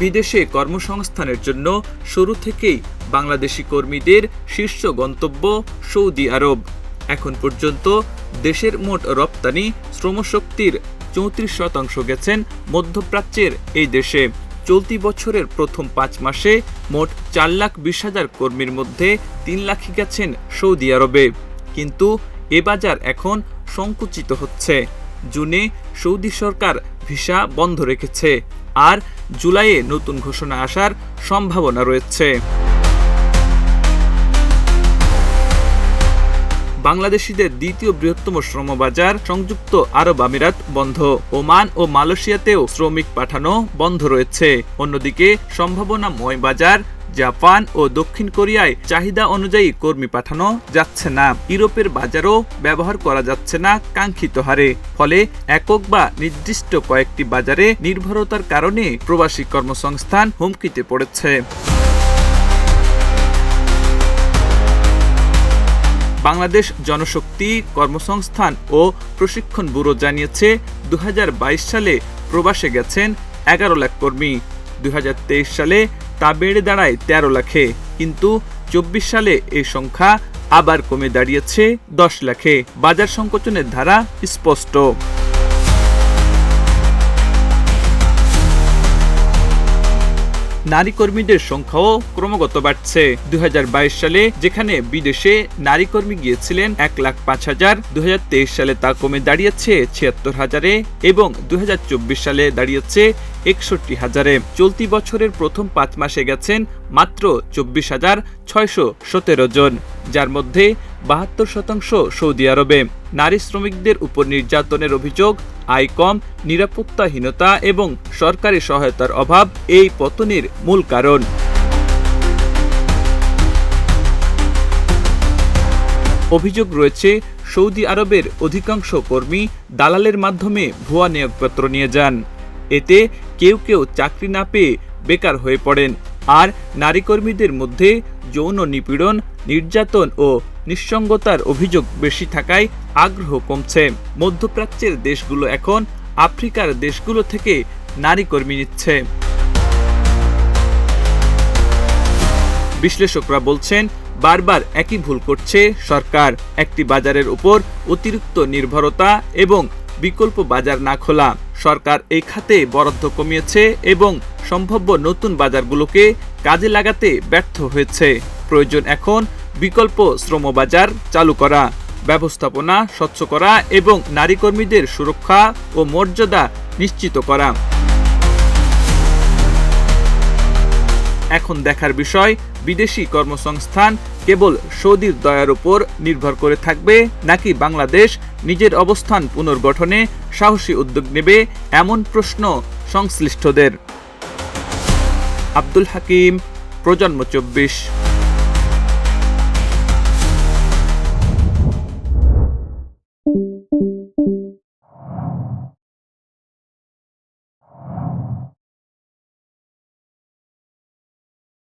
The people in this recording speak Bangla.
বিদেশে কর্মসংস্থানের জন্য শুরু থেকেই বাংলাদেশি কর্মীদের শীর্ষ গন্তব্য সৌদি আরব। এখন পর্যন্ত দেশের মোট রপ্তানি শ্রমশক্তির 34% গেছেন মধ্যপ্রাচ্যের এই দেশে। চলতি বছরের প্রথম 5 মাসে মোট 4,20,000 কর্মীর মধ্যে 3 লাখই গেছেন সৌদি আরবে। কিন্তু এ বাজার এখন সংকুচিত হচ্ছে। জুনে সৌদি সরকার ভিসা বন্ধ রেখেছে, আর জুলাইয়ে নতুন ঘোষণা আসার সম্ভাবনা রয়েছে। বাংলাদেশিদের দ্বিতীয় বৃহত্তম শ্রমবাজার সংযুক্ত আরব আমিরাত বন্ধ। ওমান ও মালয়েশিয়াতেও শ্রমিক পাঠানো বন্ধ রয়েছে। অন্যদিকে সম্ভাবনাময় বাজার জাপান ও দক্ষিণ কোরিয়ায় চাহিদা অনুযায়ী কর্মী পাঠানো যাচ্ছে না। ইউরোপের বাজারও ব্যবহার করা যাচ্ছে না কাঙ্ক্ষিত হারে। ফলে একক বা নির্দিষ্ট কয়েকটি বাজারে নির্ভরতার কারণে প্রবাসী কর্মসংস্থান হুমকিতে পড়েছে। বাংলাদেশ জনশক্তি কর্মসংস্থান ও প্রশিক্ষণ ব্যুরো জানিয়েছে 2022 সালে প্রবাসে গেছেন 11 লাখ কর্মী। 2023 সালে তা বেড়ে দাঁড়ায় 13 লাখে, কিন্তু 24 সালে এই সংখ্যা আবার কমে দাঁড়িয়েছে 10 লাখে। বাজার সংকোচনের ধারা স্পষ্ট। নারী কর্মীদের সংখ্যাও ক্রমাগত বাড়ছে। 2022 সালে যেখানে বিদেশে নারী কর্মী গিয়েছিলেন 1,05,000, 2023 সালে তা কমে দাঁড়িয়েছে 76,000-এ এবং 2024 সালে দাঁড়িয়েছে 61,000-এ। চলতি বছরের প্রথম 5 মাসে গেছেন মাত্র 24,617 জন, যার মধ্যে 72% সৌদি আরবে। নারী শ্রমিকদের উপর নির্যাতনের অভিযোগ, আয় কম, নিরাপত্তাহীনতা এবং সরকারি সহায়তার অভাব এই পতনের মূল কারণ। অভিযোগ রয়েছে সৌদি আরবের অধিকাংশ কর্মী দালালের মাধ্যমে ভুয়া নিয়োগপত্র নিয়ে যান। এতে কেউ কেউ চাকরি না পেয়ে বেকার হয়ে পড়েন। আর নারী কর্মীদের মধ্যে যৌন নিপীড়ন, নির্যাতন ও নিঃসঙ্গতার অভিযোগ বেশি থাকায় আগ্রহ কমছে। মধ্যপ্রাচ্যের দেশগুলো এখন আফ্রিকার দেশগুলো থেকে নারী কর্মী নিচ্ছে। বিশ্লেষকরা বলছেন, বারবার একই ভুল করছে সরকার। একটি বাজারের উপর অতিরিক্ত নির্ভরতা এবং বিকল্প বাজার না খোলা। সরকার এই খাতে বরাদ্দ কমিয়েছে এবং সম্ভাব্য নতুন বাজারগুলোকে কাজে লাগাতে ব্যর্থ হয়েছে। প্রয়োজন এখন বিকল্প শ্রমবাজার চালু করা, ব্যবস্থাপনা স্বচ্ছ করা এবং নারী কর্মীদের সুরক্ষা ও মর্যাদা নিশ্চিত করা। এখন দেখার বিষয়, বিদেশি কর্মসংস্থান কেবল সৌদির দয়ার উপর নির্ভর করে থাকবে, নাকি বাংলাদেশ নিজের অবস্থান পুনর্গঠনে সাহসী উদ্যোগ নেবে, এমন প্রশ্ন সংশ্লিষ্টদের। আব্দুল হাকিম, প্রজন্ম 24।